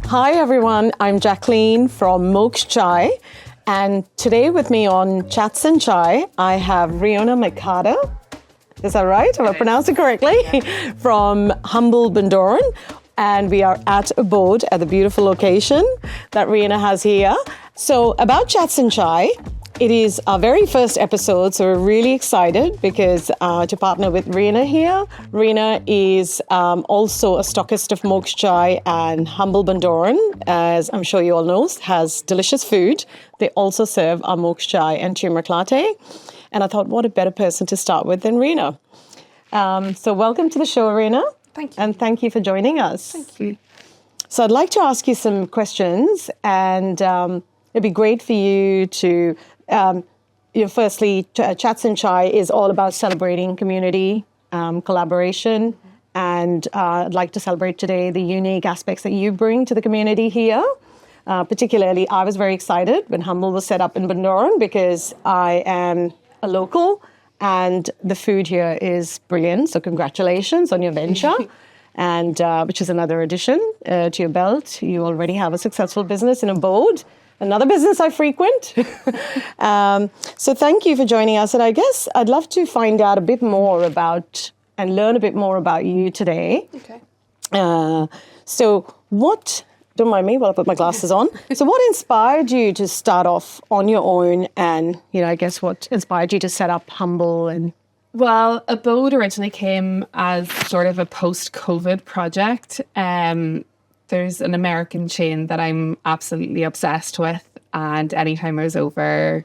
Hi everyone, I'm Jacqueline from Moksh, and today with me on Chats and Chai, I have Rionach McCarter. Is that right? Have I pronounced it correctly? Yeah. From Humble Bundoran, and we are at a boat at the beautiful location that Rionach has here. So about Chats and Chai, it is our very first episode, so we're really excited because to partner with Rionach here. Rionach is also a stockist of Moksh Chai, and Humble Bundoran, as I'm sure you all know, has delicious food. They also serve our Moksh Chai and turmeric latte. And I thought, what a better person to start with than Rionach. So welcome to the show, Rionach. Thank you. And thank you for joining us. Thank you. So I'd like to ask you some questions, and it'd be great for you to... firstly, Chats and Chai is all about celebrating community, collaboration, and I'd like to celebrate today the unique aspects that you bring to the community here. Particularly, I was very excited when Humble was set up in Bundoran because I am a local and the food here is brilliant. So congratulations on your venture. And which is another addition to your belt. You already have a successful business in abode. Another business I frequent. So thank you for joining us. And I guess I'd love to find out a bit more about and learn a bit more about you today. Okay. So what, don't mind me while I put my glasses on. So what inspired you to start off on your own, and, I guess what inspired you to set up Humble? And Well, Abode originally came as sort of a post-COVID project. There's an American chain that I'm absolutely obsessed with, and anytime I was over,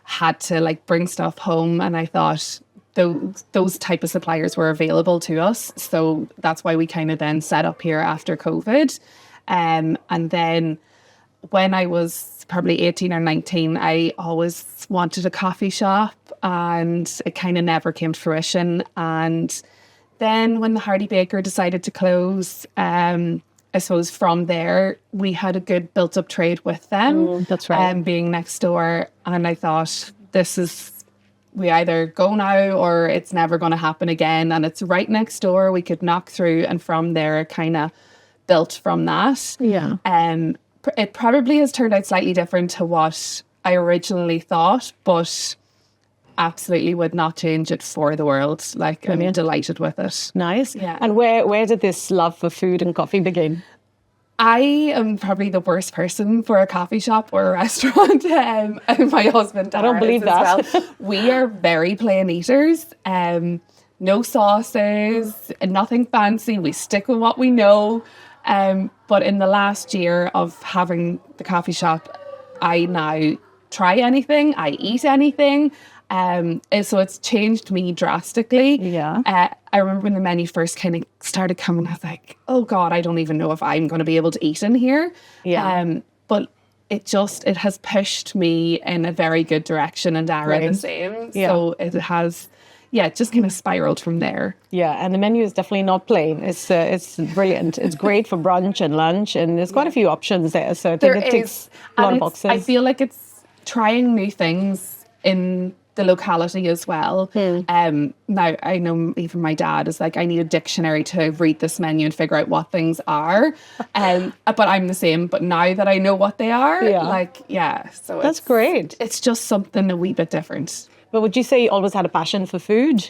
had to bring stuff home, and I thought those type of suppliers were available to us, so that's why we kind of then set up here after COVID. And then when I was probably 18 or 19, I always wanted a coffee shop, and it kind of never came to fruition. And then when the Hardy Baker decided to close, I suppose from there, we had a good built-up trade with them. That's right. Being next door. And I thought, we either go now or it's never going to happen again. And it's right next door. We could knock through. And from there, it kind of built from that. Yeah. It probably has turned out slightly different to what I originally thought, but absolutely would not change it for the world. I'm delighted with it. Nice. Yeah. And where did this love for food and coffee begin? I am probably the worst person for a coffee shop or a restaurant. And my husband, I don't believe that. Well. We are very plain eaters. No sauces, nothing fancy. We stick with what we know. But in the last year of having the coffee shop, I now try anything. I eat anything. So it's changed me drastically. Yeah. I remember when the menu first kind of started coming, I was like, oh God, I don't even know if I'm going to be able to eat in here. Yeah. But it has pushed me in a very good direction, and Dara the same. Yeah. So it has, just kind of spiraled from there. Yeah, and the menu is definitely not plain. It's brilliant. It's great for brunch and lunch, and there's quite a few options there. So I think it ticks a lot of boxes. I feel like it's trying new things in the locality as well. Now, I know even my dad is like, I need a dictionary to read this menu and figure out what things are. But I'm the same. But now that I know what they are, so that's great. It's just something a wee bit different. But would you say you always had a passion for food?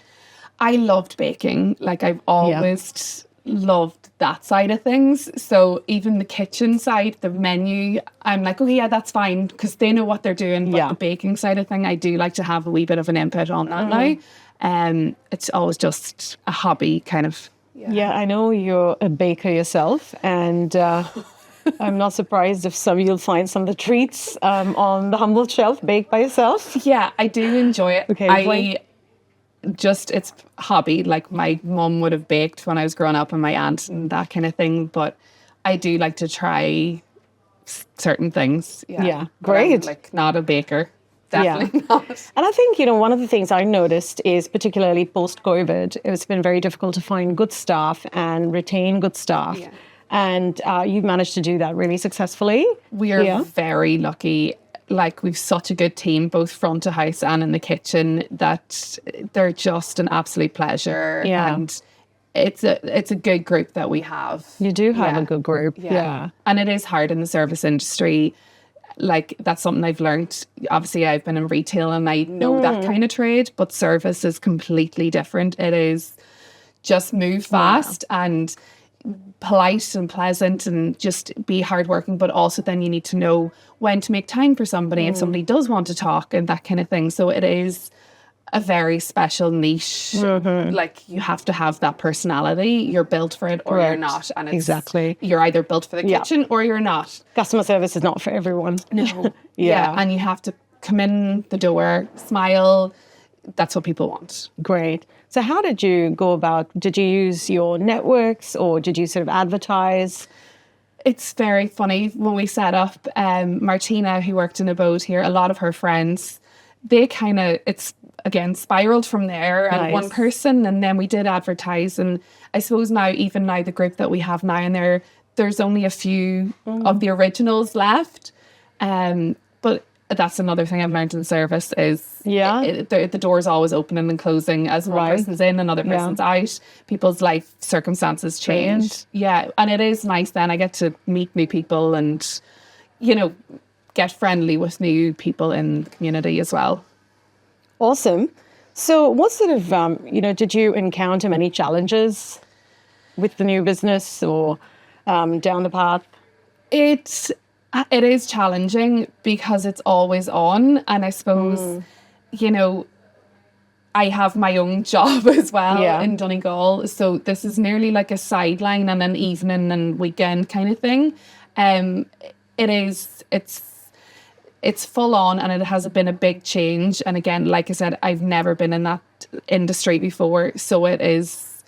I loved baking. I've always loved that side of things. So even the kitchen side, the menu, I'm like, oh yeah, that's fine, because they know what they're doing. But the baking side of thing, I do like to have a wee bit of an input on that now. It's always just a hobby kind of. Yeah, I know you're a baker yourself, and I'm not surprised if you'll find some of the treats on the Humble shelf baked by yourself. Yeah, I do enjoy it. Okay, it's a hobby. My mum would have baked when I was growing up, and my aunt and that kind of thing. But I do like to try certain things. Yeah, great. I'm, not a baker. Definitely not. And I think, one of the things I noticed is particularly post-COVID, it's been very difficult to find good staff and retain good staff. Yeah. And you've managed to do that really successfully. We are very lucky. We've such a good team, both front of house and in the kitchen, that they're just an absolute pleasure. Yeah. And it's a good group that we have. You do have a good group. Yeah. And it is hard in the service industry. Like, that's something I've learned. Obviously, I've been in retail and I know that kind of trade, but service is completely different. It is just move fast and polite and pleasant and just be hardworking, but also then you need to know when to make time for somebody if somebody does want to talk and that kind of thing. So it is a very special niche. Like, you have to have that personality. You're built for it or you're not. And it's, exactly. You're either built for the kitchen or you're not. Customer service is not for everyone. No. Yeah. And you have to come in the door, smile. That's what people want. Great. So how did you go about, did you use your networks or did you sort of advertise? It's very funny. When we set up, Martina, who worked in a boat here, a lot of her friends, they kind of, it's again spiraled from there and one person, and then we did advertise. And I suppose even now the group that we have now, and there's only a few of the originals left. But that's another thing I've learned in service is the door's always opening and closing as one person's in, another person's out. People's life circumstances change. Yeah. And it is nice then. I get to meet new people and, get friendly with new people in the community as well. Awesome. So what sort of, did you encounter many challenges with the new business or down the path? It is challenging because it's always on. And I suppose, I have my own job as well in Donegal. So this is nearly like a sideline and an evening and weekend kind of thing. It's full on and it has been a big change. And again, like I said, I've never been in that industry before. So it is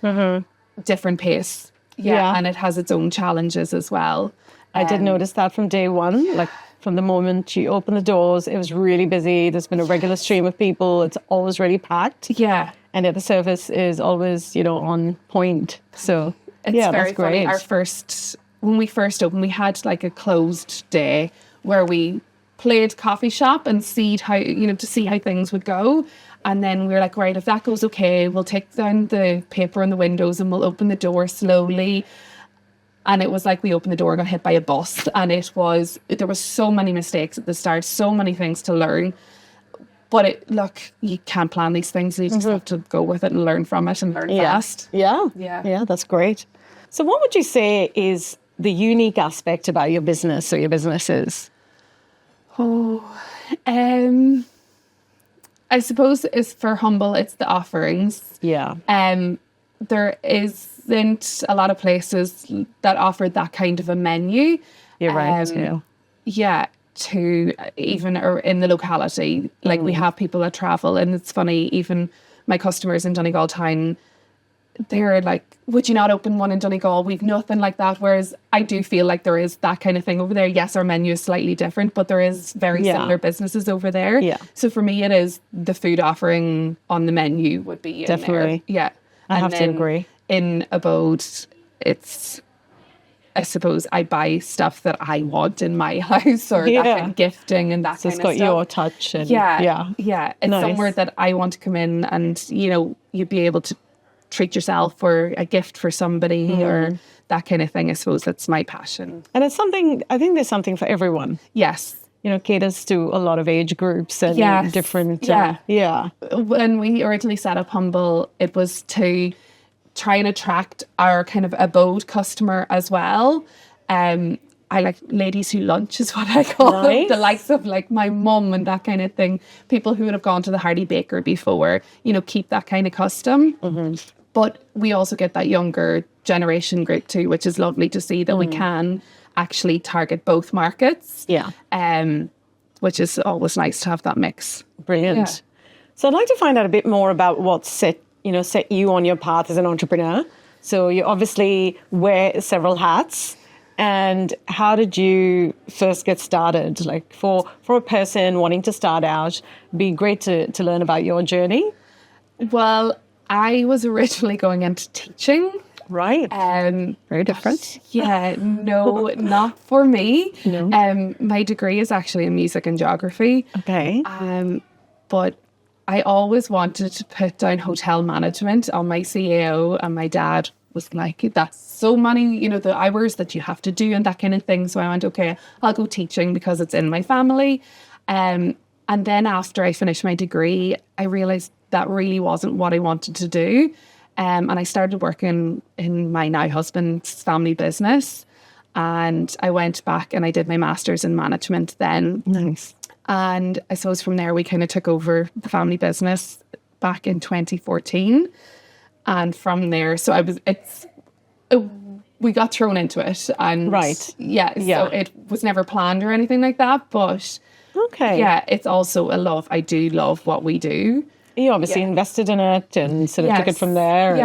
different pace. Yeah. And it has its own challenges as well. I did notice that from day one, like from the moment you open the doors, it was really busy. There's been a regular stream of people. It's always really packed. Yeah. And the service is always, on point. So it's very funny. When we first opened, we had like a closed day where we played coffee shop and see how things would go. And then we were like, right, if that goes okay, we'll take down the paper on the windows and we'll open the door slowly. And it was like we opened the door and got hit by a bus. And there was so many mistakes at the start, so many things to learn. But you can't plan these things. You just have to go with it and learn from it and learn fast. Yeah, that's great. So what would you say is the unique aspect about your business or your businesses? I suppose it's for Humble, it's the offerings. Yeah. There isn't a lot of places that offer that kind of a menu. You're right. Yeah, to even or in the locality. Like we have people that travel, and it's funny, even my customers in Donegal town, they're like, would you not open one in Donegal? We've nothing like that. Whereas I do feel like there is that kind of thing over there. Yes, our menu is slightly different, but there is very similar businesses over there. Yeah. So for me, it is the food offering on the menu would be definitely. Yeah. I have to agree. In Abode, it's, I suppose I buy stuff that I want in my house or that kind of gifting and that kind of stuff. So it's got your touch. And yeah. It's somewhere that I want to come in and, you'd be able to treat yourself or a gift for somebody or that kind of thing. I suppose that's my passion. And it's something, I think there's something for everyone. Yes. Caters to a lot of age groups and different. When we originally set up Humble, it was to try and attract our kind of Abode customer as well. I like ladies who lunch is what I call them. The likes of like my mum and that kind of thing. People who would have gone to the Hardy Baker before, keep that kind of custom. But we also get that younger generation group too, which is lovely to see that we can actually target both markets. Yeah. Which is always nice to have that mix. Brilliant. Yeah. So I'd like to find out a bit more about what set you on your path as an entrepreneur. So you obviously wear several hats. And how did you first get started? Like for a person wanting to start out, it'd be great to learn about your journey. Well, I was originally going into teaching. Right. Very different. No, not for me. No. My degree is actually in music and geography. Okay. But I always wanted to put down hotel management on my CAO, and my dad was like, that's so many, you know, the hours that you have to do and that kind of thing. So I went, okay, I'll go teaching because it's in my family. And then after I finished my degree, I realised that really wasn't what I wanted to do. And I started working in my now husband's family business. And I went back and I did my master's in management then. Nice. And I suppose from there we kind of took over the family business back in 2014. And from there, we got thrown into it. And right. Yeah. So it was never planned or anything like that. But okay. Yeah, it's also a love. I do love what we do. You obviously invested in it and sort of took it from there.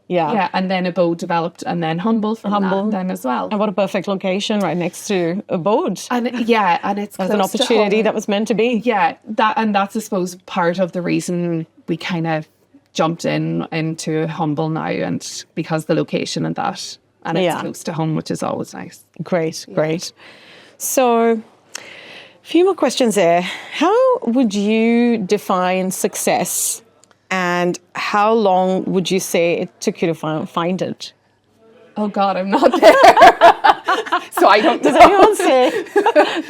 Yeah. And then Abode developed, and then Humble from that then as well. And what a perfect location right next to Abode. And it's an opportunity that was meant to be. Yeah, that's I suppose part of the reason we kind of jumped into Humble now, and because the location and that, and it's close to home, which is always nice. Great. So, a few more questions there. How would you define success? And how long would you say it took you to find it? Oh God, I'm not there. So I don't know. Does anyone say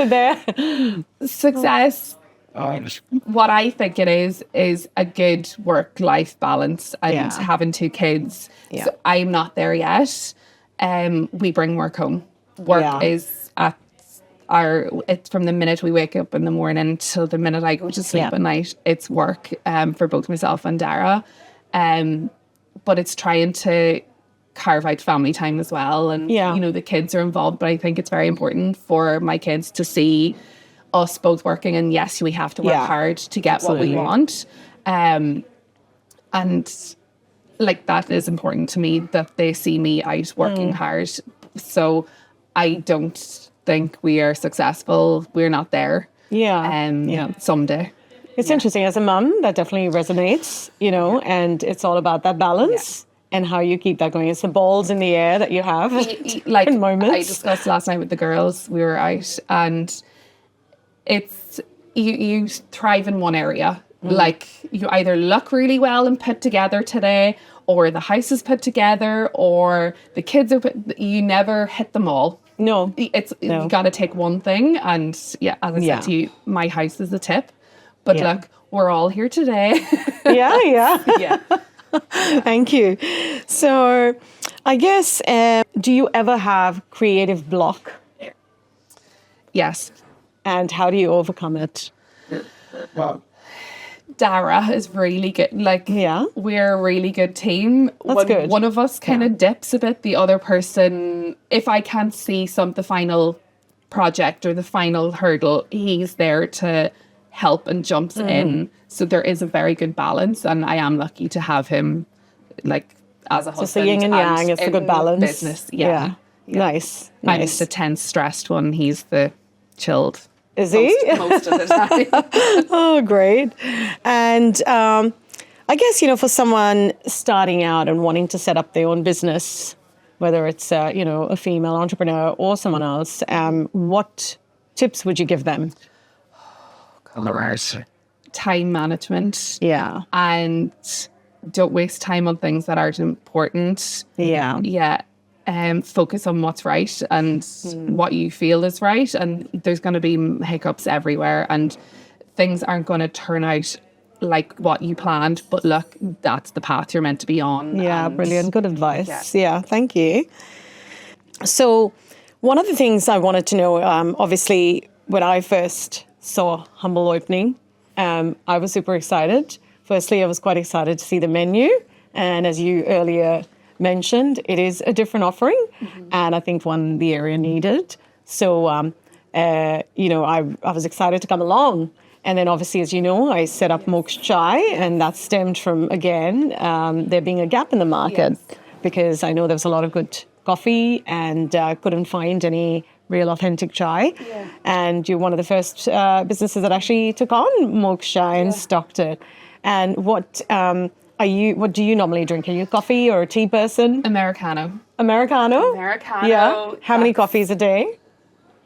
there? Success, what I think it is a good work-life balance and having 2 kids. Yeah. So I'm not there yet. We bring work home. Work is at it's from the minute we wake up in the morning till the minute I go to sleep at night. It's work for both myself and Dara. But it's trying to carve out family time as well. And, you know, the kids are involved, but I think it's very important for my kids to see us both working. And yes, we have to work hard to get what we want. And like, that is important to me, that they see me out working hard. So I don't think we are successful. We're not there. Someday. It's interesting. As a mum, that definitely resonates, you know, and it's all about that balance and how you keep that going. It's the balls in the air that you have like in moments. I discussed last night with the girls. We were out, and it's you thrive in one area. Like, you either look really well and put together today, or the house is put together, or the kids are you never hit them all. No. You got to take one thing. And as I said to you, my house is the tip. But look, we're all here today. Yeah. Thank you. So I guess, do you ever have creative block? Yes. And how do you overcome it? Well, Dara is really good. Like, we're a really good team. That's good. One of us kind of dips a bit, the other person, if I can't see the final project or the final hurdle, he's there to help and jumps in. So there is a very good balance, and I am lucky to have him, like, as a husband. It's the yin and yang, it's a good balance. Business, Nice. I'm the tense, stressed one. He's the chilled. Is he? Most of the time. Oh, great. And I guess, you know, for someone starting out and wanting to set up their own business, whether it's, you know, a female entrepreneur or someone else, what tips would you give them? Time management. Yeah. And don't waste time on things that aren't important. Yeah. Focus on what's right and what you feel is right. And there's going to be hiccups everywhere, and things aren't going to turn out like what you planned. But look, that's the path you're meant to be on. Yeah, brilliant. Good advice. Yeah, thank you. So one of the things I wanted to know, obviously, when I first saw Humble opening, I was super excited. Firstly, I was quite excited to see the menu. And as you earlier mentioned, it is a different offering, and I think one the area needed. So, you know, I was excited to come along. And then obviously, as you know, I set up Moksh Chai, and that stemmed from, again, there being a gap in the market, because I know there was a lot of good coffee and couldn't find any real authentic chai. And you're one of the first businesses that actually took on Moksh Chai and stocked it. And what do you normally drink? Are you a coffee or a tea person? Americano. Yeah. How many coffees a day?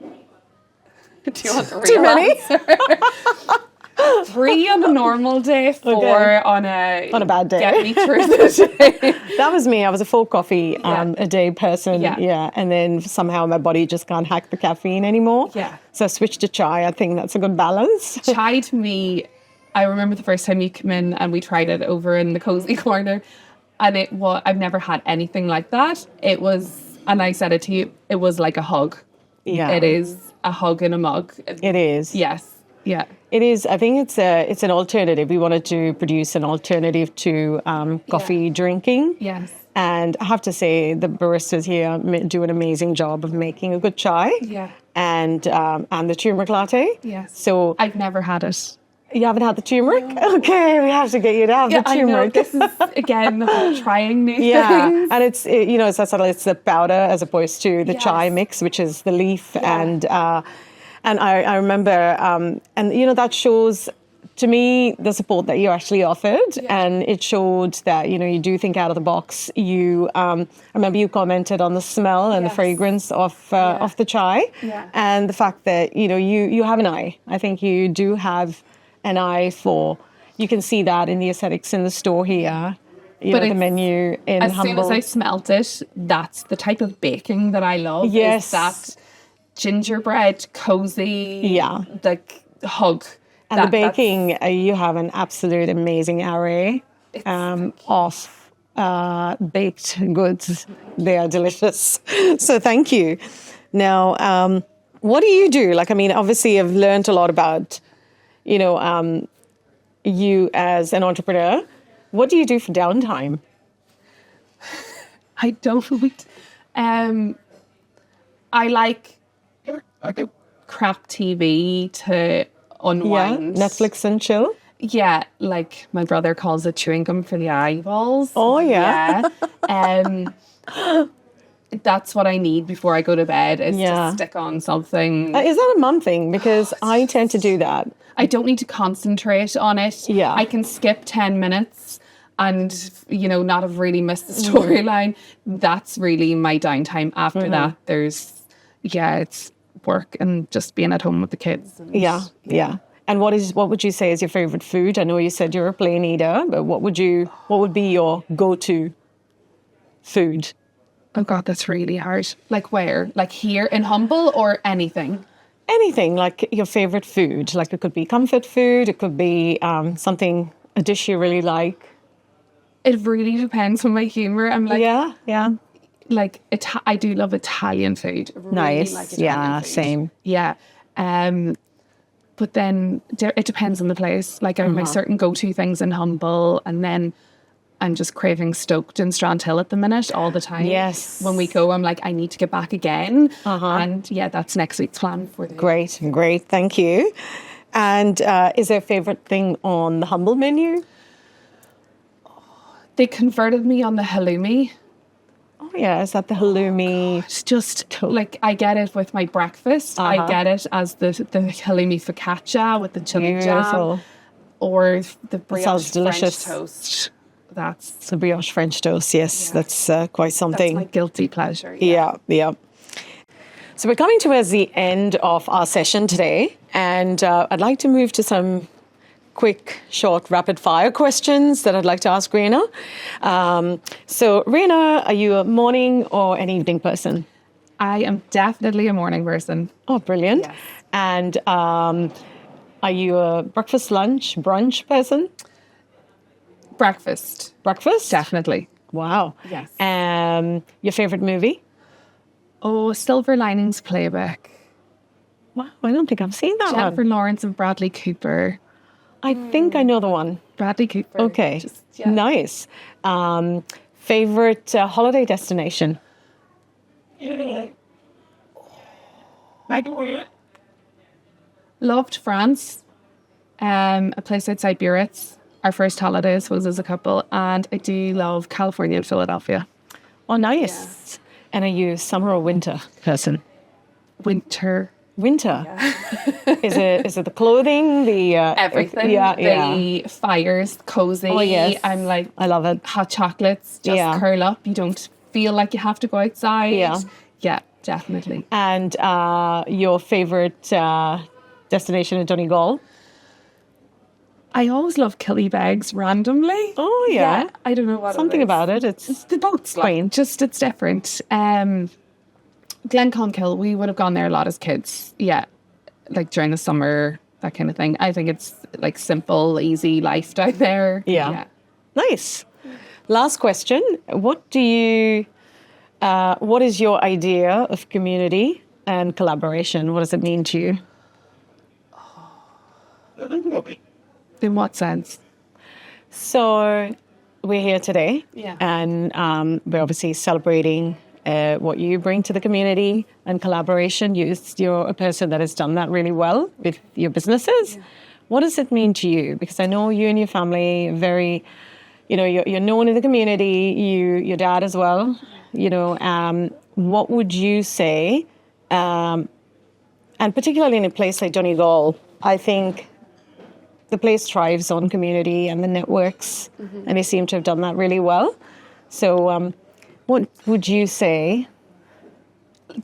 Do you want the real Too many? answer? 3 on a normal day, 4 on a bad day. Get me through the day. That was me. I was a 4 coffee a day person. Yeah. And then somehow my body just can't hack the caffeine anymore. Yeah. So I switched to chai. I think that's a good balance. Chai to me, I remember the first time you came in and we tried it over in the cozy corner, and I've never had anything like that. It was, and I said it to you, it was like a hug. Yeah. It is a hug in a mug. It is. Yes. Yeah. It is. I think it's an alternative. We wanted to produce an alternative to coffee drinking. Yes. And I have to say, the baristas here do an amazing job of making a good chai. Yeah. And the turmeric latte. Yes. So I've never had it. You haven't had the turmeric? No. Okay, we have to get you to have the turmeric. I know. This is, again, the whole trying new things. And it's the powder as opposed to the chai mix, which is the leaf. Yeah. And I remember, that shows to me the support that you actually offered, and it showed that you do think out of the box. I remember you commented on the smell and the fragrance of the chai, and the fact that you have an eye. I think you do have an eye for. You can see that in the aesthetics in the store here. But the menu in as Humble. As soon as I smelt it, that's the type of baking that I love. Yes, is that gingerbread, cozy, like hug. And the baking, you have an absolute amazing array of baked goods. They are delicious. So thank you. Now, what do you do? Obviously I've learned a lot about, you as an entrepreneur. What do you do for downtime? I don't. I like crap TV to unwind. Yeah, Netflix and chill. Yeah, like my brother calls it chewing gum for the eyeballs. Oh yeah. That's what I need before I go to bed is to stick on something. Is that a mum thing? Because I tend to do that. I don't need to concentrate on it. Yeah. I can skip 10 minutes and, not have really missed the storyline. That's really my downtime. After that, it's work and just being at home with the kids. Yeah. And what would you say is your favorite food? I know you said you're a plain eater, but what would be your go-to food? Oh God, that's really hard. Like where? Like here in Humble or anything? Anything, like your favorite food. Like it could be comfort food, it could be a dish you really like. It really depends on my humour. I'm like, yeah. Like I do love Italian food. I really nice. like Italian food. Same. Yeah. But then it depends on the place. Like I have my certain go-to things in Humble, and then I'm just craving stoked in Strandhill at the minute all the time. Yes. When we go, I'm like, I need to get back again. And that's next week's plan for the Great. Thank you. And is there a favourite thing on the Humble menu? They converted me on the halloumi. Oh yeah, is that the halloumi? It's just like I get it with my breakfast. I get it as the halloumi focaccia with the chili jam, or the brioche French toast. That's the brioche French toast. Yes, that's quite something. That's my guilty pleasure. Yeah. So we're coming towards the end of our session today, and I'd like to move to some quick, short, rapid-fire questions that I'd like to ask Rionach. So, Rionach, are you a morning or an evening person? I am definitely a morning person. Oh, brilliant. Yes. And are you a breakfast, lunch, brunch person? Breakfast. Breakfast? Definitely. Wow. Yes. Your favourite movie? Oh, Silver Linings Playbook. Wow, I don't think I've seen that Jennifer one. Lawrence and Bradley Cooper. I think I know the one. Bradley Cooper. Okay. Nice. Favorite holiday destination? Loved France. A place outside Biarritz. Our first holidays was as a couple. And I do love California and Philadelphia. Oh, nice. Yeah. And are you a summer or winter person? Winter. Yeah. Is it the clothing, the everything? The fires, cozy. Oh yes, I'm like, I love it. Hot chocolates, just curl up. You don't feel like you have to go outside. Yeah, definitely. And your favorite destination in Donegal? I always love killybegs randomly. Oh, yeah. I don't know what Something it is. about it. It's The boats, quaint. just it's different. Glenconkill, we would have gone there a lot as kids. Yeah, like during the summer, that kind of thing. I think it's like simple, easy life down there. Yeah. Nice. Last question. What is your idea of community and collaboration? What does it mean to you? In what sense? So we're here today, and we're obviously celebrating what you bring to the community and collaboration. You're a person that has done that really well with your businesses. Yeah. What does it mean to you? Because I know you and your family are very, you're known in the community. Your dad as well. What would you say? And particularly in a place like Donegal, I think the place thrives on community and the networks, and they seem to have done that really well. So what would you say?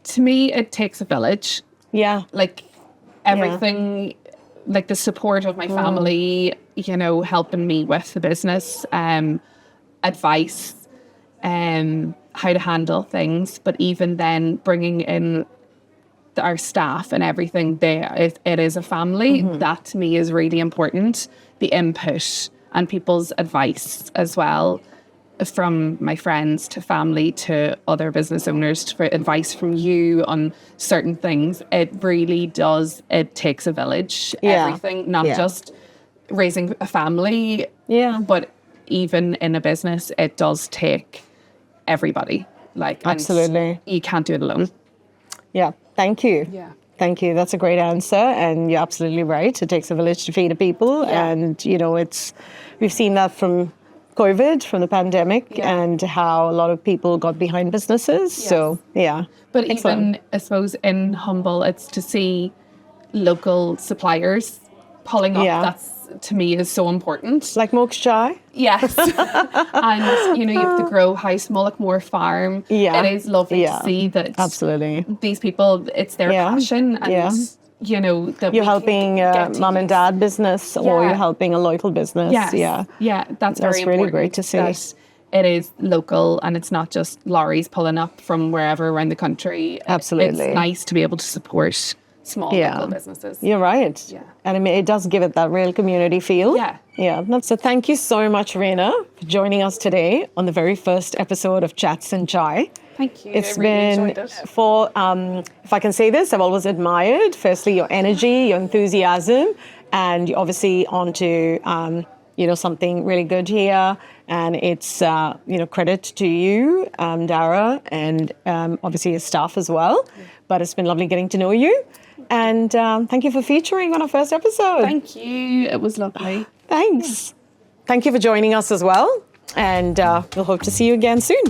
To me, it takes a village. Yeah. Like everything, like the support of my family, helping me with the business, advice, how to handle things, but even then bringing in our staff and everything, it is a family. That to me is really important. The input and people's advice as well, from my friends to family to other business owners, for advice from you on certain things. It really does. It takes a village. Everything, not just raising a family, but even in a business, it does take everybody. Absolutely, you can't do it alone. Yeah. Thank you. Yeah. Thank you. That's a great answer. And you're absolutely right. It takes a village to feed a people. Yeah. And, we've seen that from COVID, from the pandemic, and how a lot of people got behind businesses. Yes. So, yeah. But even, I suppose, in Humble, it's to see local suppliers pulling up. That's, to me, is so important. Like Moksh chai? Yes. And, you have to grow House Mullaghmore Farm. Yeah. It is lovely to see that absolutely these people, it's their passion. And, that you're helping mum and dad business, or you're helping a local business. Yes. Yeah. That's very important. Really great to see. It is local, and it's not just lorries pulling up from wherever around the country. Absolutely. It's nice to be able to support small local businesses. You're right. Yeah. And it does give it that real community feel. Yeah. Yeah. So thank you so much, Rena, for joining us today on the very first episode of Chats and Chai. Thank you. It's really been enjoyed it. for, if I can say this, I've always admired, firstly, your energy, your enthusiasm, and you're obviously onto, something really good here. And it's, credit to you, Dara, and obviously your staff as well. Yeah. But it's been lovely getting to know you. And thank you for featuring on our first episode. Thank you. It was lovely. Thanks. Yeah. Thank you for joining us as well. And we'll hope to see you again soon.